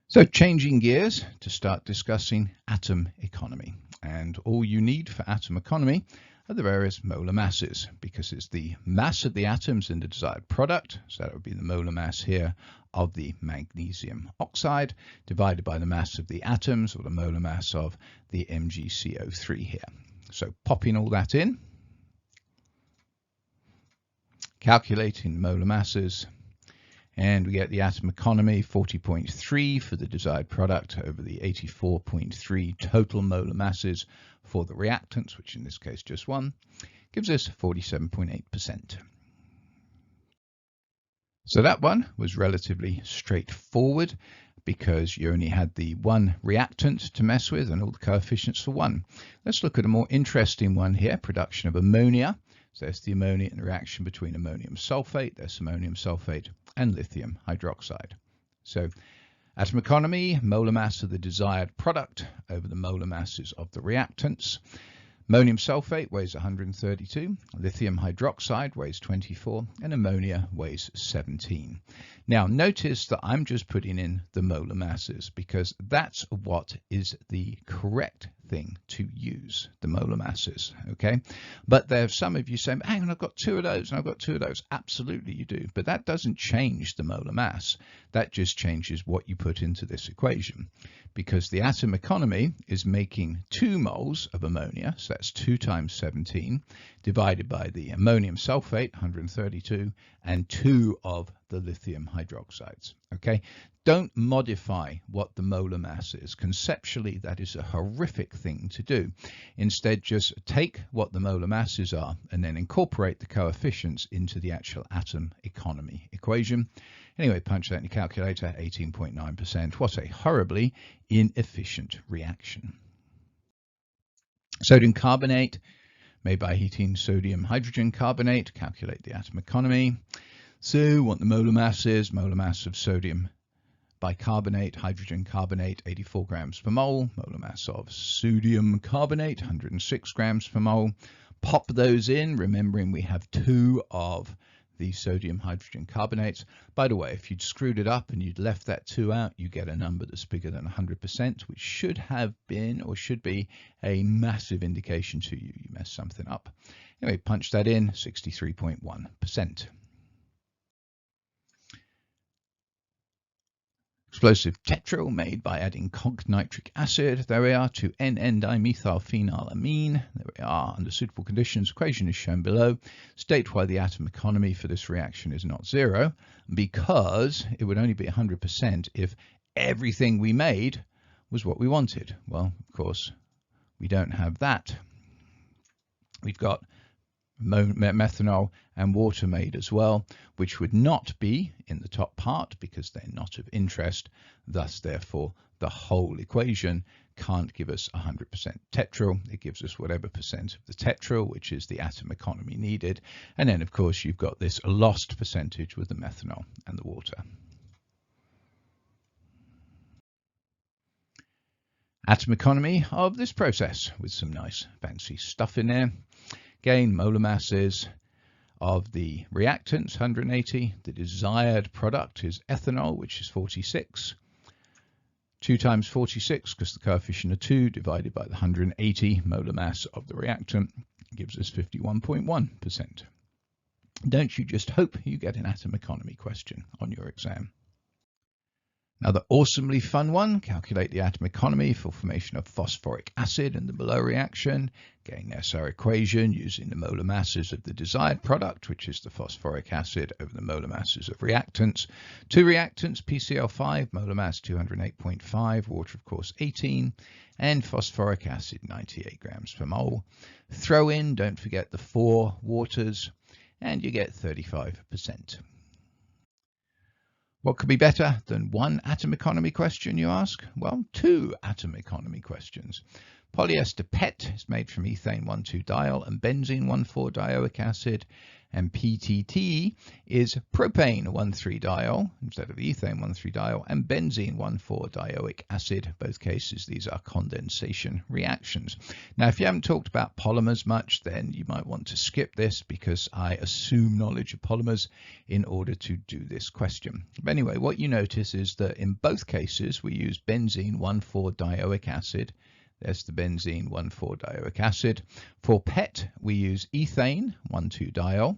So changing gears to start discussing atom economy. And all you need for atom economy are the various molar masses, because it's the mass of the atoms in the desired product, so that would be the molar mass here of the magnesium oxide, divided by the mass of the atoms, or the molar mass of the MgCO3 here. So popping all that in, calculating molar masses, and we get the atom economy 40.3 for the desired product over the 84.3 total molar masses for the reactants, which in this case just one, gives us 47.8%. So that one was relatively straightforward because you only had the one reactant to mess with and all the coefficients for one. Let's look at a more interesting one here, production of ammonia. So there's the ammonia in the reaction between ammonium sulfate, there's ammonium sulfate, and lithium hydroxide. So atom economy, molar mass of the desired product over the molar masses of the reactants. Ammonium sulfate weighs 132, lithium hydroxide weighs 24, and ammonia weighs 17. Now notice that I'm just putting in the molar masses because that's what is the correct thing to use, the molar masses, okay? But there's some of you saying, hang on, I've got two of those and I've got two of those. Absolutely you do, but that doesn't change the molar mass. That just changes what you put into this equation, because the atom economy is making 2 moles of ammonia, so that's 2 times 17, divided by the ammonium sulfate, 132, and 2 of the lithium hydroxides, okay? Don't modify what the molar mass is. Conceptually, that is a horrific thing to do. Instead, just take what the molar masses are and then incorporate the coefficients into the actual atom economy equation. Anyway, punch that in your calculator, 18.9%. What a horribly inefficient reaction. Sodium carbonate, made by heating sodium hydrogen carbonate. Calculate the atom economy. So what the molar mass is, molar mass of sodium bicarbonate, hydrogen carbonate, 84 grams per mole. Molar mass of sodium carbonate, 106 grams per mole. Pop those in, remembering we have 2 of the sodium hydrogen carbonates. By the way, if you'd screwed it up and you'd left that 2 out, you get a number that's bigger than 100%, which should have been or should be a massive indication to you messed something up. Anyway, punch that in, 63.1%. Explosive tetryl made by adding conc-nitric acid, there we are, to N,N-dimethylphenylamine. There we are, under suitable conditions. Equation is shown below. State why the atom economy for this reaction is not 0, because it would only be 100% if everything we made was what we wanted. Well, of course, we don't have that. We've got methanol and water made as well, which would not be in the top part because they're not of interest. Thus, therefore, the whole equation can't give us 100% tetryl. It gives us whatever percent of the tetryl, which is the atom economy needed. And then, of course, you've got this lost percentage with the methanol and the water. Atom economy of this process with some nice fancy stuff in there. Again, molar masses of the reactants, 180. The desired product is ethanol, which is 46. 2 times 46, because the coefficient of 2, divided by the 180 molar mass of the reactant, gives us 51.1%. Don't you just hope you get an atom economy question on your exam. Another awesomely fun one, calculate the atom economy for formation of phosphoric acid in the below reaction. Again, there's our equation using the molar masses of the desired product, which is the phosphoric acid, over the molar masses of reactants. 2 reactants, PCl5, molar mass 208.5, water of course 18, and phosphoric acid 98 grams per mole. Throw in, don't forget the 4 waters, and you get 35%. What could be better than 1 atom economy question, you ask? Well, 2 atom economy questions. Polyester PET is made from ethane 1,2-diol and benzene 1,4-dioic acid. And PTT is propane 1,3-diol instead of ethane 1,3-diol and benzene 1,4-dioic acid. Both cases, these are condensation reactions. Now, if you haven't talked about polymers much, then you might want to skip this because I assume knowledge of polymers in order to do this question. But anyway, what you notice is that in both cases, we use benzene 1,4-dioic acid. There's the benzene 1,4-dioic acid. For PET, we use ethane 1,2-diol.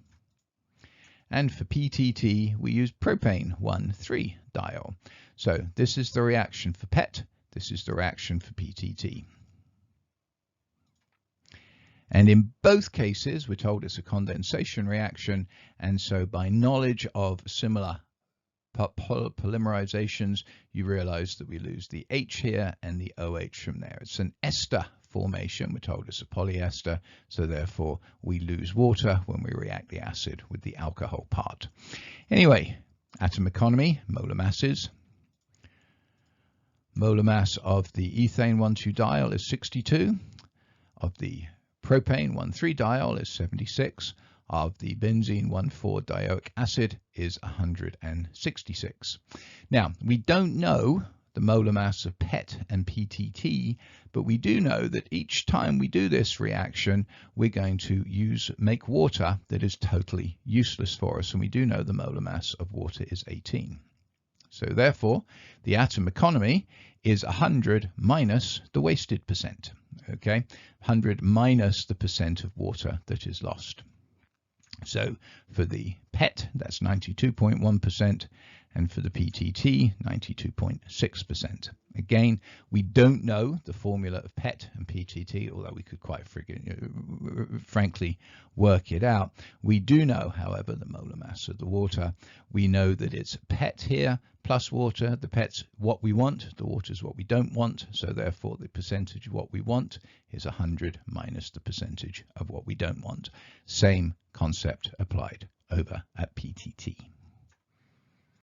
And for PTT, we use propane 1,3-diol. So this is the reaction for PET. This is the reaction for PTT. And in both cases, we're told it's a condensation reaction. And so by knowledge of similar polymerizations, you realize that we lose the H here and the OH from there. It's an ester formation. We're told it's a polyester, so therefore we lose water when we react the acid with the alcohol part. Anyway, atom economy, molar masses. Molar mass of the ethane 1,2-diol is 62, of the propane 1,3-diol is 76, of the benzene 1,4-dioic acid is 166. Now, we don't know the molar mass of PET and PTT, but we do know that each time we do this reaction, we're going to make water that is totally useless for us, and we do know the molar mass of water is 18. So therefore, the atom economy is 100 minus the wasted percent. Okay, 100 minus the percent of water that is lost. So for the PET, that's 92.1%, and for the PTT, 92.6%. Again, we don't know the formula of PET and PTT, although we could quite frankly work it out. We do know, however, the molar mass of the water. We know that it's PET here plus water. The PET's what we want, the water's what we don't want, so therefore the percentage of what we want is 100 minus the percentage of what we don't want. Same concept applied over at PTT.